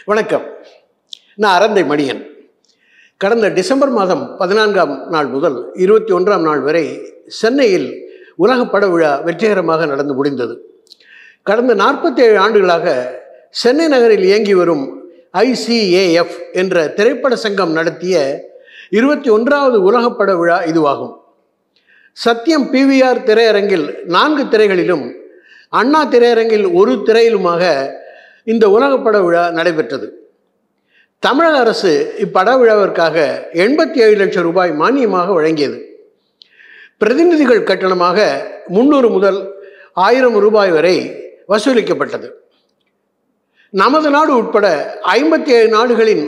வணக்கம். நான் அரந்தை மணியன். கடந்த டிசம்பர் மாதம் 14ஆம் நாள் முதல் 21ஆம் நாள் வரை சென்னையில் உலக பட விழா வெற்றிகரமாக நடந்து முடிந்தது. கடந்த 47 ஆண்டுகளாக சென்னை நகரில் இயங்கி வரும் ICAF என்ற திரைப்பட சங்கம் நடத்திய 21வது உலக பட விழா இதுவாகும். சத்தியம் PVR திரையரங்கில் 4 திரைகளிலும், அண்ணா திரையரங்கில் 1 திரையிலுமாக இந்த உலக பட விழா நடைபெற்றது. தமிழக அரசு இப்பட விழாவிற்காக 87 லட்சம் ரூபாய் மானியமாக வழங்கியது. பிரதிநிதிகள் கட்டணமாக 300 முதல் 1000 ரூபாய் வரை வசூலிக்கப்பட்டது. நமது நாடு உட்பட 57 நாடுகளின்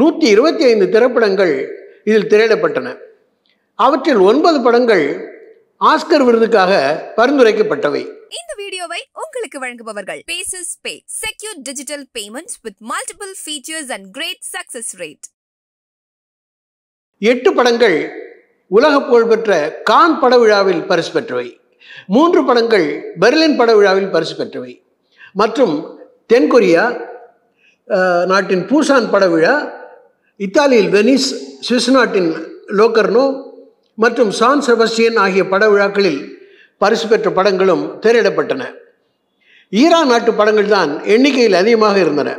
125 திரைப்படங்கள் இதில் திரையிடப்பட்டன. அவற்றில் 9 படங்கள் ஆஸ்கர் விருதுக்காக பரிந்துரைக்கப்பட்டவை. இந்த வீடியோவை உங்களுக்கு வழங்குபவர்கள் Paces Pay, secure digital payments with multiple features and great success rate. 8 படங்கள் உலக புகழ்பெற்ற கான் பட விழாவில் பரிசு பெற்றவை, 3 படங்கள் பெர்லின் பட விழாவில் பரிசு பெற்றவை மற்றும் தென்கொரியா நாட்டின் பூசான் பட விழா, இத்தாலியில் வெனிஸ், சுவிஸ் நாட்டின் லோகர்னோ மற்றும் சான் செபஸ்டியன் ஆகிய பட விழாக்களில் பரிசு பெற்ற படங்களும் திரையிடப்பட்டன. ஈரான் நாட்டு படங்கள் தான் எண்ணிக்கையில் அதிகமாக இருந்தன.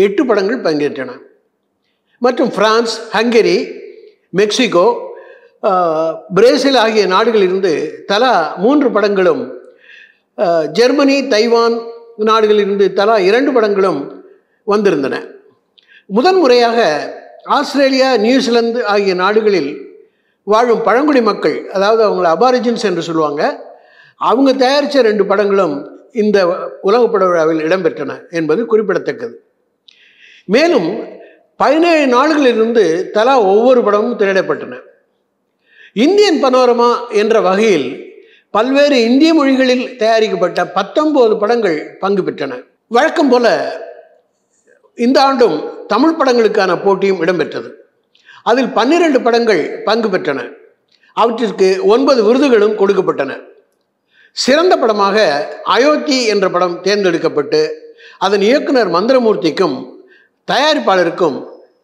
8 படங்கள் பங்கேற்றன. மற்றும் பிரான்ஸ், ஹங்கேரி, மெக்சிகோ, பிரேசில் ஆகிய நாடுகளிலிருந்து தலா 3 படங்களும், ஜெர்மனி, தைவான் நாடுகளிலிருந்து தலா 2 படங்களும் வந்திருந்தன. முதன்முறையாக ஆஸ்திரேலியா, நியூசிலாந்து ஆகிய நாடுகளில் வாழும் பழங்குடி மக்கள், அதாவது அவங்களை அபாரிஜின்ஸ் என்று சொல்லுவாங்க, அவங்க தயாரித்த 2 படங்களும் இந்த உலக பட விழாவில் இடம்பெற்றன என்பது குறிப்பிடத்தக்கது. மேலும் 17 நாடுகளிலிருந்து தலா ஒவ்வொரு படமும் திரையிடப்பட்டன. இந்தியன் பனோரமா என்ற வகையில் பல்வேறு இந்திய மொழிகளில் தயாரிக்கப்பட்ட 19 படங்கள் பங்கு பெற்றன. வழக்கம் போல இந்த ஆண்டும் தமிழ் படங்களுக்கான போட்டியும் இடம்பெற்றது. அதில் 12 படங்கள் பங்கு பெற்றன. அவற்றிற்கு 9 விருதுகளும் கொடுக்கப்பட்டன. சிறந்த படமாக அயோத்தி என்ற படம் தேர்ந்தெடுக்கப்பட்டு அதன் இயக்குனர் மந்திரமூர்த்திக்கும் தயாரிப்பாளருக்கும்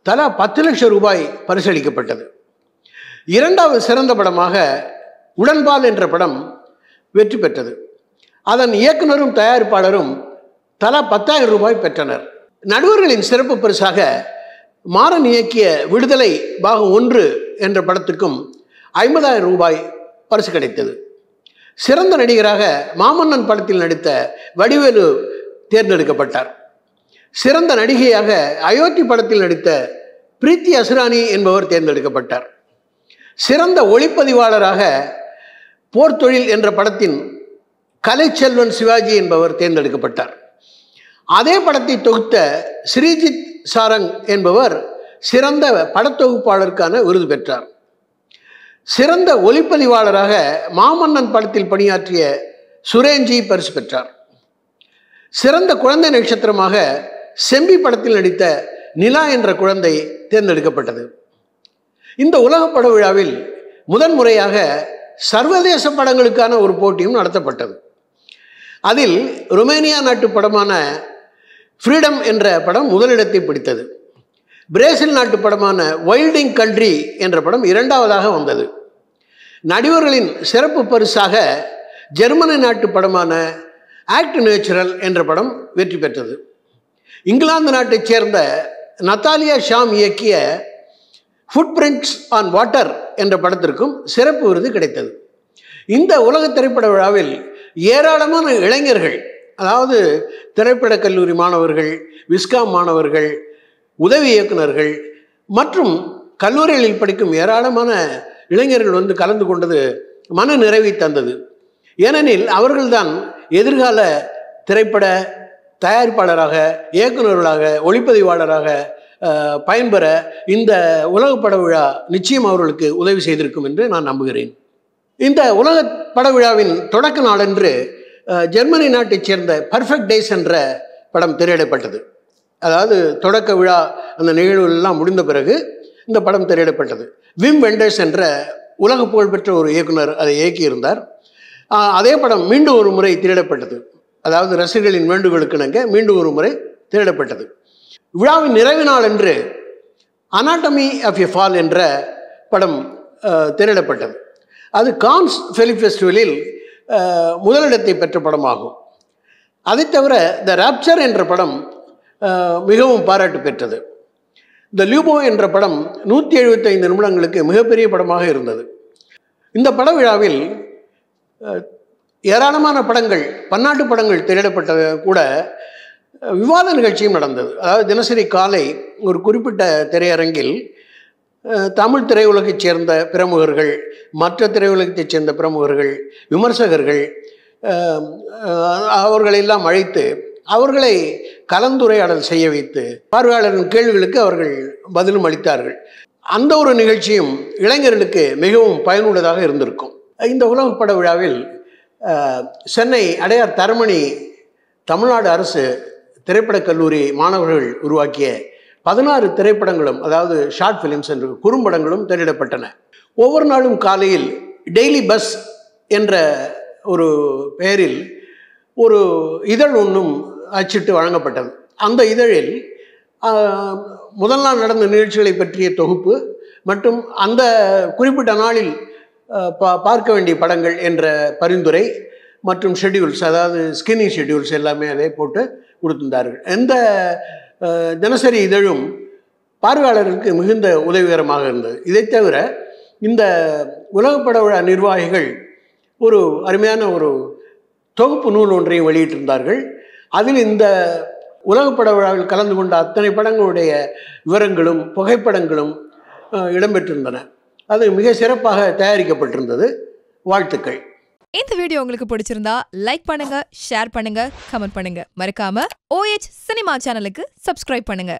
தலா 10 லட்சம் ரூபாய் பரிசளிக்கப்பட்டது. 2வது சிறந்த படமாக உடன்பால் என்ற படம் வெற்றி பெற்றது. அதன் இயக்குனரும் தயாரிப்பாளரும் தலா 10,000 ரூபாய் பெற்றனர். நடுவர்களின் சிறப்பு பரிசாக மாறன் இயக்கிய விடுதலை பாகம் 1 என்ற படத்துக்கும் 50,000 ரூபாய் பரிசு கிடைத்தது. சிறந்த நடிகராக மாமன்னன் படத்தில் நடித்த வடிவேலு தேர்ந்தெடுக்கப்பட்டார். சிறந்த நடிகையாக அயோத்தி படத்தில் நடித்த பிரீத்தி அசுரானி என்பவர் தேர்ந்தெடுக்கப்பட்டார். சிறந்த ஒளிப்பதிவாளராக போர்த்தொழில் என்ற படத்தின் கலைச்செல்வன் சிவாஜி என்பவர் தேர்ந்தெடுக்கப்பட்டார். அதே படத்தை தொகுத்த ஸ்ரீஜித் சாரங் என்பவர் சிறந்த படத்தொகுப்பாளருக்கான விருது பெற்றார். சிறந்த ஒளிப்பதிவாளராக மாமன்னன் படத்தில் பணியாற்றிய சுரேஞ்சி பரிசு பெற்றார். சிறந்த குழந்தை நட்சத்திரமாக செம்பி படத்தில் நடித்த நிலா என்ற குழந்தை தேர்ந்தெடுக்கப்பட்டது. இந்த உலக பட விழாவில் முதன்முறையாக சர்வதேச படங்களுக்கான ஒரு போட்டியும் நடத்தப்பட்டது. அதில் ருமேனியா நாட்டு படமான ஃப்ரீடம் என்ற படம் முதலிடத்தை பிடித்தது. பிரேசில் நாட்டு படமான வைல்டிங் கண்ட்ரி என்ற படம் 2வதாக வந்தது. நடிகர்களின் சிறப்பு பரிசாக ஜெர்மனி நாட்டு படமான ஆக்ட் நேச்சுரல் என்ற படம் வெற்றி பெற்றது. இங்கிலாந்து நாட்டைச் சேர்ந்த நத்தாலியா ஷாம் இயக்கிய ஃபுட் பிரிண்ட்ஸ் ஆன் வாட்டர் என்ற படத்திற்கும் சிறப்பு விருது கிடைத்தது. இந்த உலக திரைப்பட விழாவில் ஏராளமான இளைஞர்கள், அதாவது திரைப்பட கல்லூரி மாணவர்கள், விஸ்காம் மாணவர்கள், உதவி இயக்குநர்கள் மற்றும் கல்லூரிகளில் படிக்கும் ஏராளமான இளைஞர்கள் வந்து கலந்து கொண்டது மன நிறைவை தந்தது. ஏனெனில் அவர்கள்தான் எதிர்கால திரைப்பட தயாரிப்பாளராக, இயக்குநர்களாக, ஒளிப்பதிவாளராக பயன்பெற இந்த உலக பட விழா நிச்சயம் அவர்களுக்கு உதவி செய்திருக்கும் என்று நான் நம்புகிறேன். இந்த உலக பட விழாவின் தொடக்க நாளன்று ஜெர்மனி நாட்டைச் சேர்ந்த பர்ஃபெக்ட் டேஸ் என்ற படம் திரையிடப்பட்டது. அதாவது தொடக்க விழா அந்த நிகழ்வுகளெல்லாம் முடிந்த பிறகு இந்த படம் திரையிடப்பட்டது. விம் வெண்டர்ஸ் என்ற உலக புகழ்பெற்ற ஒரு இயக்குனர் அதை இயக்கியிருந்தார். அதே படம் மீண்டும் ஒரு முறை திரையிடப்பட்டது. அதாவது ரசிகர்களின் வேண்டுகோளுக்கு இணங்க மீண்டும் ஒரு முறை திரையிடப்பட்டது. விழாவின் நிறைவு நாள் என்று அனாட்டமி ஆஃப் எ ஃபால் என்ற படம் திரையிடப்பட்டது. அது கான்ஸ் ஃபிலிம் ஃபெஸ்டிவலில் முதலிடத்தை பெற்ற படமாகும். அதை தவிர த ராப்சர் என்ற படம் மிகவும் பாராட்டு பெற்றது. த லியூபோ என்ற படம் 175 நிமிடங்களுக்கு மிகப்பெரிய படமாக இருந்தது. இந்த பட விழாவில் ஏராளமான படங்கள், பன்னாட்டு படங்கள் திரையிடப்பட்ட கூட விவாத நிகழ்ச்சியும் நடந்தது. அதாவது தினசரி காலை ஒரு குறிப்பிட்ட திரையரங்கில் தமிழ் திரையுலகைச் சேர்ந்த பிரமுகர்கள், மற்ற திரையுலகத்தைச் சேர்ந்த பிரமுகர்கள், விமர்சகர்கள் அவர்களெல்லாம் அழைத்து அவர்களை கலந்துரையாடல் செய்ய வைத்து பார்வையாளரின் கேள்விகளுக்கு அவர்கள் பதிலும் அளித்தார்கள். அந்த ஒரு நிகழ்ச்சியும் இளைஞர்களுக்கு மிகவும் பயனுள்ளதாக இருந்திருக்கும். இந்த உலகப்பட விழாவில் சென்னை அடையார் தரமணி தமிழ்நாடு அரசு திரைப்படக் கல்லூரி மாணவர்கள் உருவாக்கிய 16 திரைப்படங்களும், அதாவது ஷார்ட் ஃபிலிம்ஸ் என்று குறும்படங்களும் திரையிடப்பட்டன. ஒவ்வொரு நாளும் காலையில் டெய்லி பஸ் என்ற ஒரு பெயரில் ஒரு இதழ் ஒன்றும் அச்சிட்டு வழங்கப்பட்டது. அந்த இதழில் முதல் நாள் நடந்த நிகழ்ச்சிகளை பற்றிய தொகுப்பு மற்றும் அந்த குறிப்பிட்ட நாளில் பார்க்க வேண்டிய படங்கள் என்ற பரிந்துரை மற்றும் ஷெட்யூல்ஸ், அதாவது ஸ்கின்னி ஷெட்யூல்ஸ் எல்லாமே அதை போட்டு கொடுத்திருந்தார்கள். எந்த தினசரி இதழும் பார்வையாளருக்கு மிகுந்த உதவிகரமாக இருந்தது. இதை தவிர இந்த உலகப்பட விழா நிர்வாகிகள் ஒரு அருமையான ஒரு தொகுப்பு நூல் ஒன்றையும் வெளியிட்டிருந்தார்கள். அதில் இந்த உலகப்பட விழாவில் கலந்து கொண்ட அத்தனை படங்களுடைய விவரங்களும் புகைப்படங்களும் இடம்பெற்றிருந்தன. அது மிக சிறப்பாக தயாரிக்கப்பட்டிருந்தது. வாழ்த்துக்கள். இந்த வீடியோ உங்களுக்கு பிடிச்சிருந்தா லைக் பண்ணுங்க, ஷேர் பண்ணுங்க, கமெண்ட் பண்ணுங்க. மறக்காம OH சினிமா சேனலுக்கு சப்ஸ்கிரைப் பண்ணுங்க.